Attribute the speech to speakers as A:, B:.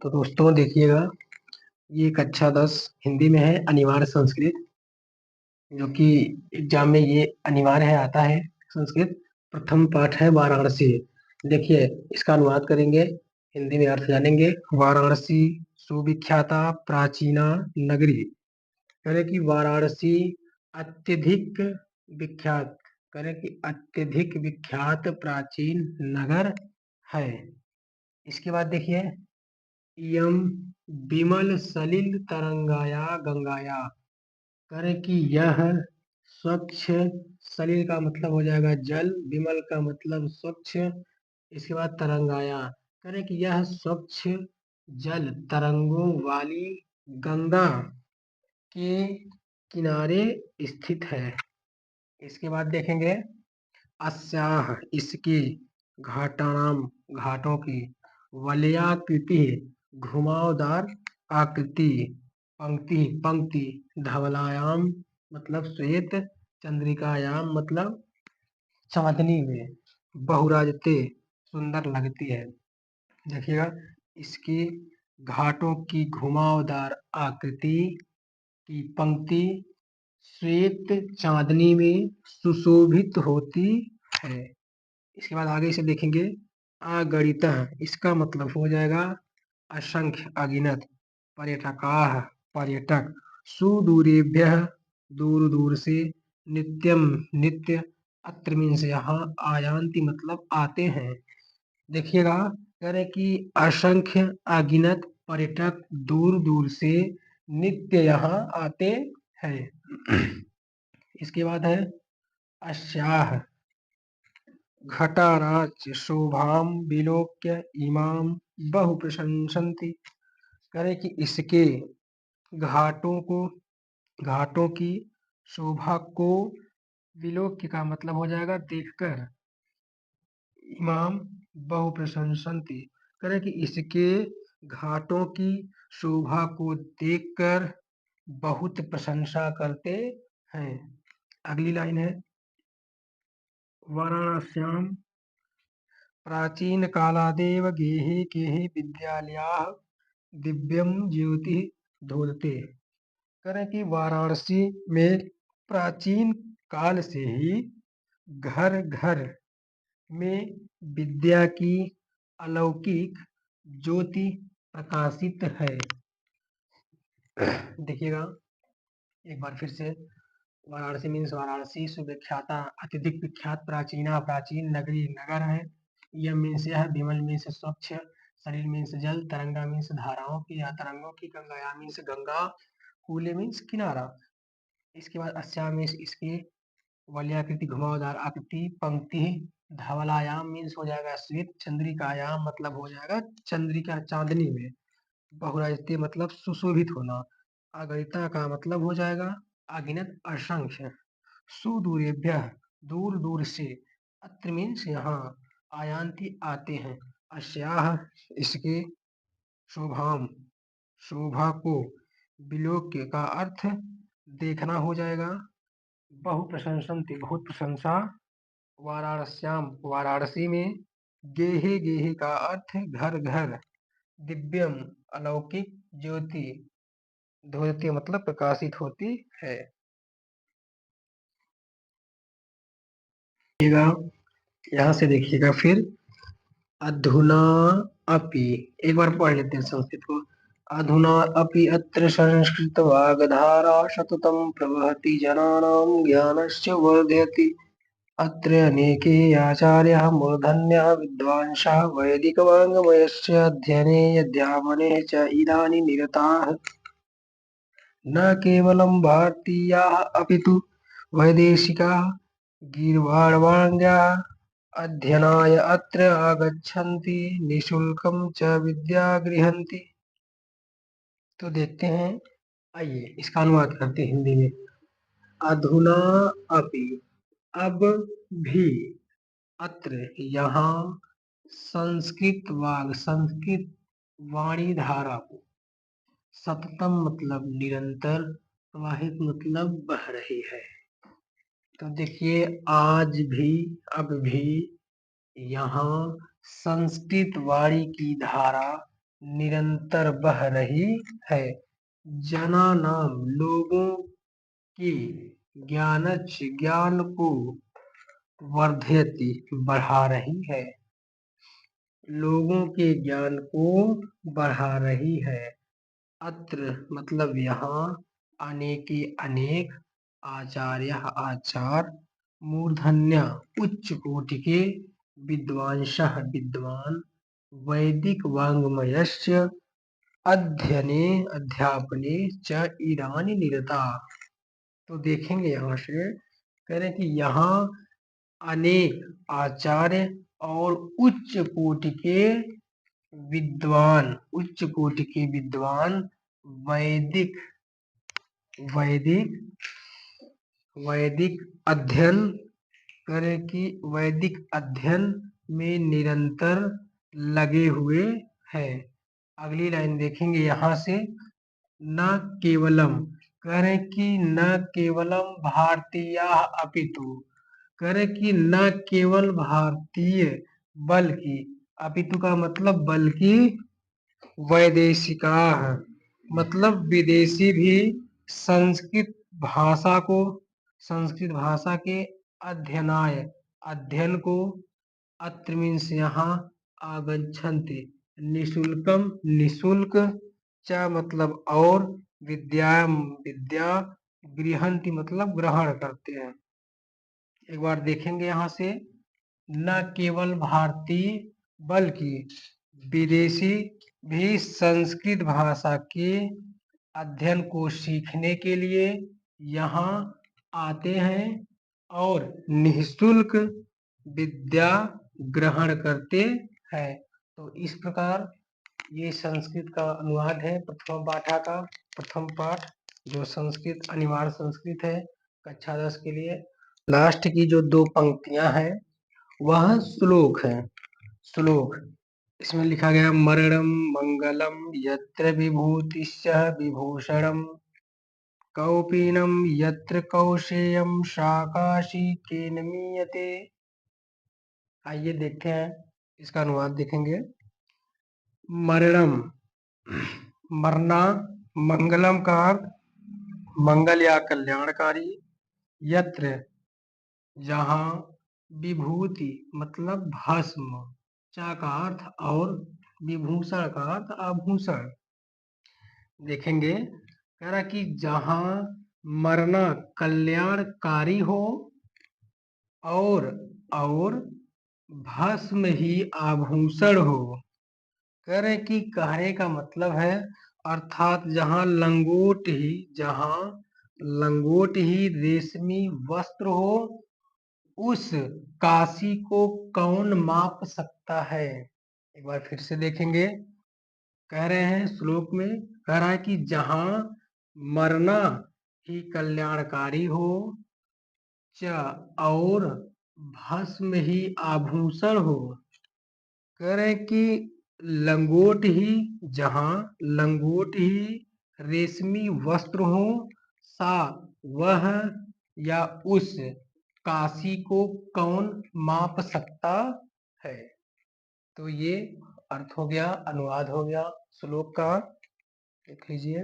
A: तो दोस्तों देखिएगा, ये कक्षा 10 हिंदी में है, अनिवार्य संस्कृत, जो कि एग्जाम में ये अनिवार्य है, आता है संस्कृत। प्रथम पाठ है वाराणसी। देखिए, इसका अनुवाद करेंगे, हिंदी में अर्थ जानेंगे। वाराणसी सुविख्याता प्राचीना नगरी। करें कि वाराणसी अत्यधिक विख्यात, करें कि अत्यधिक विख्यात प्राचीन नगर है। इसके बाद देखिए, इयम विमल सलिल तरंगाया गंगाया। करें कि यह स्वच्छ, सलिल का मतलब हो जाएगा जल, विमल का मतलब स्वच्छ। इसके बाद तरंगाया, करें कि यह स्वच्छ जल तरंगों वाली गंगा के किनारे स्थित है। इसके बाद देखेंगे, अस्याह इसकी, घाटानाम घाटों की, वलयाकृति घुमावदार आकृति, पंक्ति पंक्ति, धवलायाम मतलब श्वेत, चंद्रिकायाम मतलब चांदनी में, बहुराजते सुंदर लगती है। देखिएगा, इसकी घाटों की घुमावदार आकृति की पंक्ति श्वेत चांदनी में सुशोभित होती है। इसके बाद आगे से देखेंगे, अगणितः इसका मतलब हो जाएगा असंख्य, अगिनत, पर्यटकाः पर्यटक, सुदूरेभ्यः दूर दूर से, नित्यम नित्य, अत्र मीन्स यहाँ, आयान्ति मतलब आते हैं। देखिएगा, कह रहे कि असंख्य अगिनत पर्यटक दूर दूर से नित्य यहाँ आते हैं। इसके बाद है अस्याह घटाराच शोभाम विलोक्य इमाम बहु प्रशंसन्ति। करे कि इसके घाटों की शोभा को, विलोक्य का मतलब हो जाएगा देखकर, इमाम बहु प्रशंसन्ति। करे कि इसके घाटों की शोभा को देखकर बहुत प्रशंसा करते हैं। अगली लाइन है, वाराणस्याम प्राचीन कालादेव गेहे गेहे विद्यालयाः दिव्यम ज्योति धोदते। करें कि वाराणसी में प्राचीन काल से ही घर घर में विद्या की अलौकिक ज्योति प्रकाशित है। देखिएगा एक बार फिर से, वाराणसी मीन्स वाराणसी सुविख्याता अत्यधिक विख्यात, प्राचीना प्राचीन, नगरी नगर है, यह मीन्स यह, विमल मीन्स स्वच्छ, सलिल मीन्स जल, तरंगा मीन्स धाराओं की या तरंगों की, गंगाया मीन्स गंगा, कूले मीन्स किनारा। इसके बाद अस्या मीन्स इसकी, वलयाकृति घुमावदार आकृति, पंक्ति, धवलायाम मीन्स हो जाएगा श्वेत, चंद्रिकायाम मतलब हो जाएगा चंद्रिका चांदनी में, बहुराजते मतलब सुशोभित होना, अगणिता का मतलब हो जाएगा अगिनत असंख्य, सुदूरेभ्य दूर दूर से, अत्र मीन्स यहाँ, आयांति आते हैं, अस्याह इसके, शोभाम शोभा को, विलोक्य का अर्थ देखना हो जाएगा, बहु प्रशंसन्ति बहुत प्रशंसा, वाराणस्याम वाराणसी में, गेहे गेहे का अर्थ घर घर, दिव्यम अलौकिक, ज्योति धोती मतलब प्रकाशित होती है। यहाँ से देखिएगा फिर, अधुना अपि, एक बार पढ़ लेते हैं संस्कृत को। अधुना अपि अत्र संस्कृत वागधारा सततं प्रवहति, जनानां ज्ञानस्य वर्धयति। अत्र अनेके आचार्याः मूर्धन्याः विद्वांसः वैदिकवाङ्मयस्य अध्ययने अध्यापने च इदानीं निरताः। न केवलं भारतीयाः अपितु वैदेशिकाः गीर्वाणवाङ्गाः अध्ययनाय अत्र आगच्छन्ति, निःशुल्कं च विद्या गृह्णन्ति। तो देखते हैं, आइए इसका अनुवाद करते हैं हिंदी में। अधुना अपि अब भी, अत्र यहाँ, संस्कृत वाणी धारा को, सततम मतलब निरंतर, प्रवाहित मतलब बह रही है। तो देखिए, आज भी, अब भी यहाँ संस्कृत वाणी की धारा निरंतर बह रही है। जना नाम लोगों के ज्ञान को वर्धयति बढ़ा रही है। लोगों के ज्ञान को बढ़ा रही है। अत्र मतलब यहाँ, अनेके अनेक, आचार्य आचार, मूर्धन्य उच्च कोटि के, विद्वांसः विद्वान, वैदिक वाङ्मयस्य अध्ययने अध्यापने च इदानी निरता। तो देखेंगे यहाँ से, कह रहे हैं कि यहाँ अनेक आचार्य और उच्च कोटि के विद्वान, उच्च कोटि के विद्वान वैदिक अध्ययन करें कि वैदिक अध्ययन में निरंतर लगे हुए हैं। अगली लाइन देखेंगे यहाँ से, न केवलम, कह रहे कि न केवलम भारतीय अपितु, कह रहे कि न केवल भारतीय बल्कि, अपितु का मतलब बल्कि, वैदेशिका मतलब विदेशी भी संस्कृत भाषा के अध्ययनाय अध्ययन को, अत्र मीन्स यहाँ, आगच्छन्ति निशुल्कम निशुल्क, च मतलब और, विद्या गृहन्ति मतलब ग्रहण करते हैं। एक बार देखेंगे यहाँ से, न केवल भारतीय बल्कि विदेशी भी संस्कृत भाषा के अध्ययन को सीखने के लिए यहाँ आते हैं और निःशुल्क विद्या ग्रहण करते हैं। तो इस प्रकार ये संस्कृत का अनुवाद है प्रथम पाठा का, प्रथम पाठ जो संस्कृत अनिवार्य संस्कृत है कक्षा 10 के लिए। लास्ट की जो 2 पंक्तियां हैं वह श्लोक है। श्लोक इसमें लिखा गया, मरणम मंगलम यत्र विभूतिश्च विभूषणम, कौपीनम यत्र कौशेयम शाकाशी केन मीयते। आइए देखते हैं, इसका अनुवाद देखेंगे। मरणम, मरना, मंगलम का अर्थ मंगल या कल्याणकारी, यत्र जहाँ, विभूति मतलब भस्म, चा का अर्थ और, विभूषण का अर्थ आभूषण। देखेंगे, कह रहा कि जहाँ मरना कल्याणकारी हो और भस्म ही आभूषण हो। कह रहे कि कहने का मतलब है, अर्थात जहाँ लंगोट ही रेशमी वस्त्र हो, उस काशी को कौन माप सकता है। एक बार फिर से देखेंगे, कह रहे हैं श्लोक में, कह रहा है कि जहाँ मरना ही कल्याणकारी हो, च और भस्म ही आभूषण हो। कह रहे हैं कि लंगोट ही रेशमी वस्त्र हो, सा वह या उस काशी को कौन माप सकता है। तो ये अर्थ हो गया, अनुवाद हो गया श्लोक का। देख लीजिए।